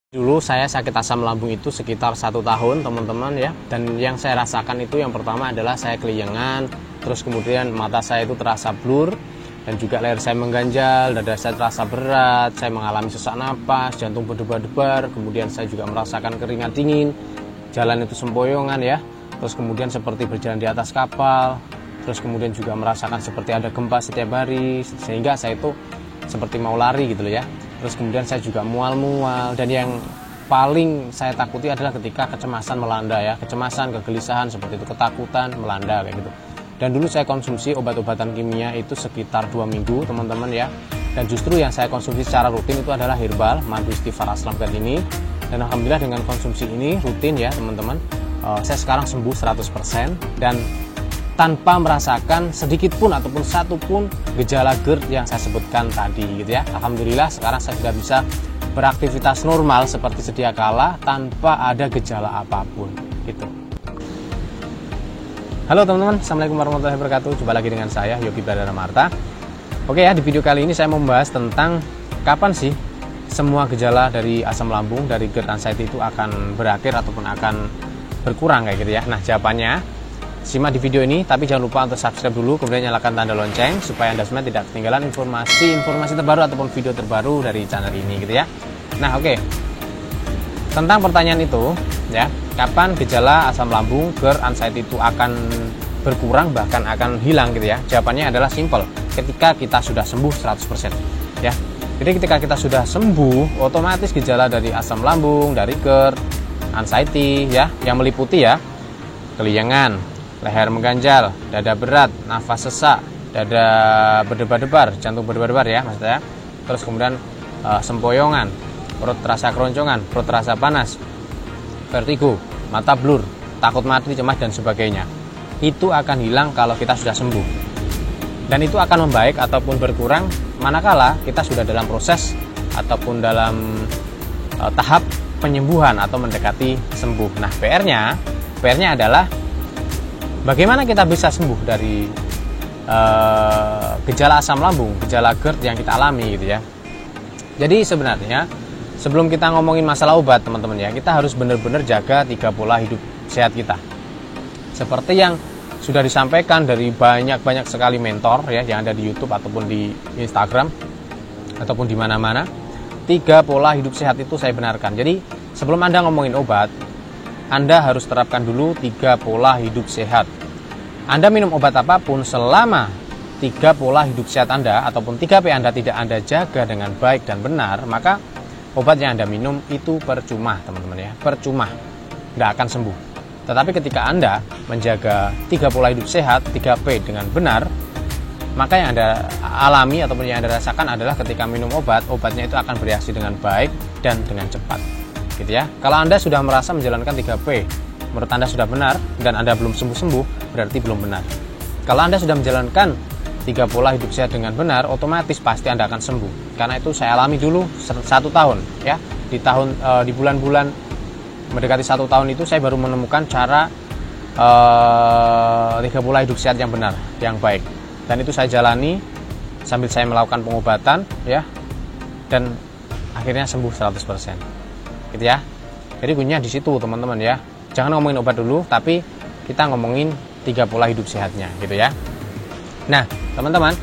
Dulu saya sakit asam lambung itu sekitar 1 tahun teman-teman ya. Dan yang saya rasakan itu yang pertama adalah saya keliengan, terus kemudian mata saya itu terasa blur, dan juga leher saya mengganjal, dada saya terasa berat, saya mengalami sesak napas, jantung berdebar-debar, kemudian saya juga merasakan keringat dingin, jalan itu sempoyongan ya, terus kemudian seperti berjalan di atas kapal, terus kemudian juga merasakan seperti ada gempa setiap hari, sehingga saya itu seperti mau lari gitu loh ya. Terus kemudian saya juga mual-mual, dan yang paling saya takuti adalah ketika kecemasan melanda ya, kecemasan, kegelisahan seperti itu, ketakutan melanda kayak gitu. Dan dulu saya konsumsi obat-obatan kimia itu sekitar 2 minggu teman-teman ya. Dan justru yang saya konsumsi secara rutin itu adalah herbal madu istighfar aslam ini. Dan alhamdulillah dengan konsumsi ini rutin ya teman-teman, saya sekarang sembuh 100%, dan tanpa merasakan sedikit pun ataupun satu pun gejala GERD yang saya sebutkan tadi gitu ya. Alhamdulillah sekarang saya sudah bisa beraktivitas normal seperti sedia kala tanpa ada gejala apapun gitu. Halo teman-teman, assalamualaikum warahmatullahi wabarakatuh. Jumpa lagi dengan saya Yogi Pradana Marta. Oke ya, di video kali ini saya mau membahas tentang kapan sih semua gejala dari asam lambung, dari GERD anxiety itu akan berakhir ataupun akan berkurang kayak gitu ya. Nah jawabannya simak di video ini, tapi jangan lupa untuk subscribe dulu, kemudian nyalakan tanda lonceng supaya Anda semua tidak ketinggalan informasi terbaru ataupun video terbaru dari channel ini gitu ya. Nah oke, tentang pertanyaan itu ya, kapan gejala asam lambung, GERD, anxiety itu akan berkurang bahkan akan hilang gitu ya. Jawabannya adalah simple, ketika kita sudah sembuh 100% ya. Jadi ketika kita sudah sembuh, otomatis gejala dari asam lambung, dari GERD, anxiety ya, yang meliputi ya keliengan, leher mengganjal, dada berat, nafas sesak, dada berdebar-debar, jantung berdebar-debar ya maksudnya. Terus kemudian sempoyongan, perut terasa keroncongan, perut terasa panas, vertigo, mata blur, takut mati, cemas dan sebagainya. Itu akan hilang kalau kita sudah sembuh. Dan itu akan membaik ataupun berkurang manakala kita sudah dalam proses ataupun dalam tahap penyembuhan atau mendekati sembuh. Nah, PR-nya adalah bagaimana kita bisa sembuh dari gejala asam lambung, gejala GERD yang kita alami gitu ya. Jadi sebenarnya sebelum kita ngomongin masalah obat teman-teman ya, kita harus benar-benar jaga 3 pola hidup sehat kita. Seperti yang sudah disampaikan dari banyak sekali mentor ya yang ada di YouTube ataupun di Instagram ataupun di mana-mana, 3 pola hidup sehat itu saya benarkan. Jadi sebelum Anda ngomongin obat, Anda harus terapkan dulu 3 pola hidup sehat. Anda minum obat apapun selama 3 pola hidup sehat Anda ataupun 3P Anda tidak Anda jaga dengan baik dan benar, maka obat yang Anda minum itu percuma teman-teman ya, percuma, nggak akan sembuh. Tetapi ketika Anda menjaga 3 pola hidup sehat, 3P dengan benar, maka yang Anda alami ataupun yang Anda rasakan adalah ketika minum obat, obatnya itu akan bereaksi dengan baik dan dengan cepat gitu ya. Kalau Anda sudah merasa menjalankan 3P, menurut Anda sudah benar dan Anda belum sembuh-sembuh, berarti belum benar. Kalau Anda sudah menjalankan 3 pola hidup sehat dengan benar, otomatis pasti Anda akan sembuh. Karena itu saya alami dulu 1 tahun ya. Di bulan-bulan mendekati 1 tahun itu saya baru menemukan cara 3 pola hidup sehat yang benar, yang baik. Dan itu saya jalani sambil saya melakukan pengobatan ya. Dan akhirnya sembuh 100%. Gitu ya. Jadi kuncinya di situ teman-teman ya. Jangan ngomongin obat dulu, tapi kita ngomongin 3 pola hidup sehatnya gitu ya. Nah teman-teman,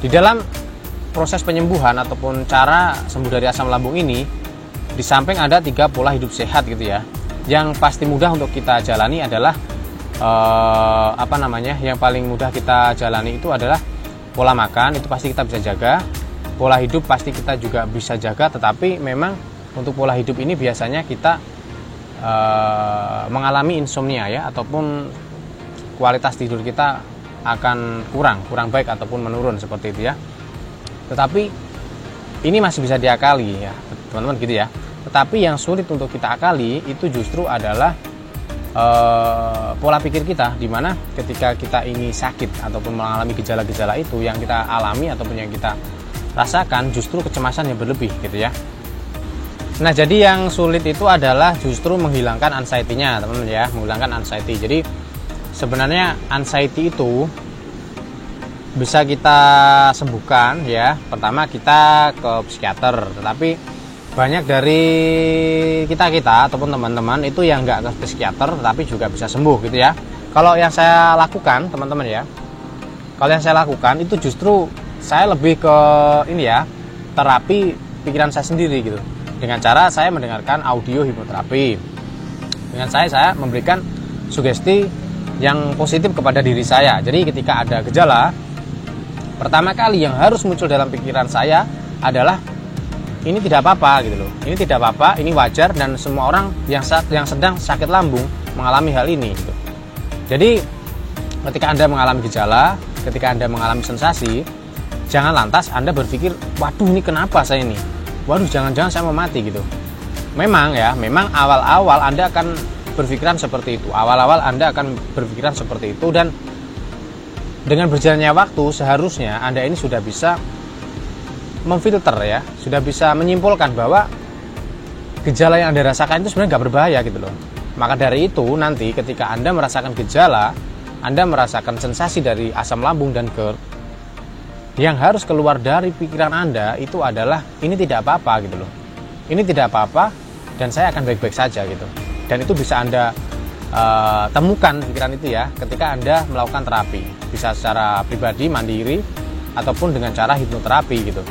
di dalam proses penyembuhan ataupun cara sembuh dari asam lambung ini, di samping ada 3 pola hidup sehat gitu ya, yang pasti mudah untuk kita jalani adalah yang paling mudah kita jalani itu adalah pola makan. Itu pasti kita bisa jaga. Pola hidup pasti kita juga bisa jaga, tetapi memang untuk pola hidup ini biasanya kita mengalami insomnia ya, ataupun kualitas tidur kita akan kurang baik ataupun menurun seperti itu ya. Tetapi ini masih bisa diakali ya teman-teman gitu ya. Tetapi yang sulit untuk kita akali itu justru adalah pola pikir kita, dimana ketika kita ini sakit ataupun mengalami gejala-gejala itu yang kita alami ataupun yang kita rasakan, justru kecemasan yang berlebih gitu ya. Nah jadi yang sulit itu adalah justru menghilangkan anxiety-nya teman-teman ya, menghilangkan anxiety. Jadi sebenarnya anxiety itu bisa kita sembuhkan ya. Pertama kita ke psikiater, tetapi banyak dari kita ataupun teman-teman itu yang nggak ke psikiater tapi juga bisa sembuh gitu ya. Kalau yang saya lakukan teman-teman ya, kalau yang saya lakukan itu justru saya lebih ke ini ya, terapi pikiran saya sendiri gitu. Dengan cara saya mendengarkan audio hipnoterapi. Dengan saya memberikan sugesti yang positif kepada diri saya. Jadi ketika ada gejala, pertama kali yang harus muncul dalam pikiran saya adalah ini tidak apa-apa gitu loh. Ini tidak apa-apa, ini wajar dan semua orang yang sedang sakit lambung mengalami hal ini gitu. Jadi ketika Anda mengalami gejala, ketika Anda mengalami sensasi, jangan lantas Anda berpikir, waduh ini kenapa saya ini? Waduh jangan-jangan saya mau mati gitu. Memang awal-awal Anda akan berpikiran seperti itu. Awal-awal Anda akan berpikiran seperti itu dan dengan berjalannya waktu seharusnya Anda ini sudah bisa memfilter ya, sudah bisa menyimpulkan bahwa gejala yang Anda rasakan itu sebenarnya nggak berbahaya gitu loh. Maka dari itu nanti ketika Anda merasakan gejala, Anda merasakan sensasi dari asam lambung dan GERD, yang harus keluar dari pikiran Anda itu adalah ini tidak apa-apa gitu loh. Ini tidak apa-apa dan saya akan baik-baik saja gitu. Dan itu bisa Anda temukan pikiran itu ya ketika Anda melakukan terapi. Bisa secara pribadi, mandiri, ataupun dengan cara hipnoterapi gitu.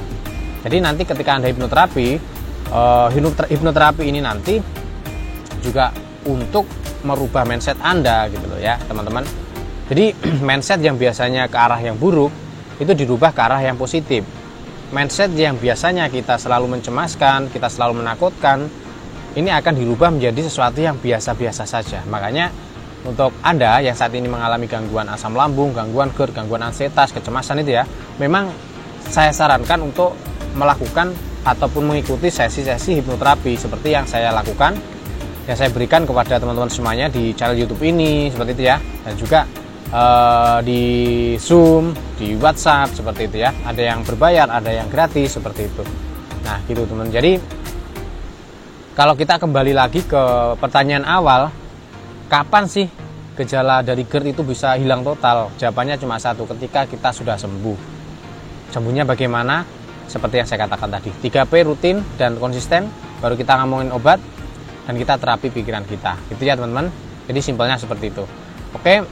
Jadi nanti ketika Anda hipnoterapi, hipnoterapi ini nanti juga untuk merubah mindset Anda gitu loh ya teman-teman. Jadi mindset yang biasanya ke arah yang buruk itu dirubah ke arah yang positif. Mindset yang biasanya kita selalu mencemaskan, kita selalu menakutkan, ini akan dirubah menjadi sesuatu yang biasa-biasa saja. Makanya untuk Anda yang saat ini mengalami gangguan asam lambung, gangguan GERD, gangguan ansietas, kecemasan itu ya, memang saya sarankan untuk melakukan ataupun mengikuti sesi-sesi hipnoterapi seperti yang saya lakukan, yang saya berikan kepada teman-teman semuanya di channel YouTube ini, seperti itu ya. Dan juga di Zoom, di WhatsApp seperti itu ya. Ada yang berbayar, ada yang gratis seperti itu. Nah, gitu teman. Jadi kalau kita kembali lagi ke pertanyaan awal, kapan sih gejala dari GERD itu bisa hilang total? Jawabannya cuma satu, ketika kita sudah sembuh. Sembuhnya bagaimana? Seperti yang saya katakan tadi, 3P rutin dan konsisten, baru kita ngomongin obat dan kita terapi pikiran kita. Gitu ya teman-teman. Jadi simpelnya seperti itu. Oke.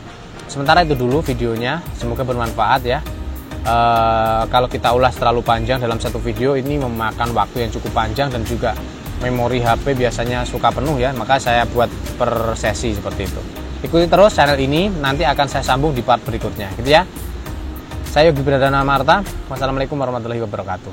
Sementara itu dulu videonya, semoga bermanfaat ya. Kalau kita ulas terlalu panjang dalam satu video ini memakan waktu yang cukup panjang dan juga memori HP biasanya suka penuh ya, maka saya buat per sesi seperti itu. Ikuti terus channel ini, nanti akan saya sambung di part berikutnya gitu ya. Saya Yogi Pradana Marta. Wassalamualaikum warahmatullahi wabarakatuh.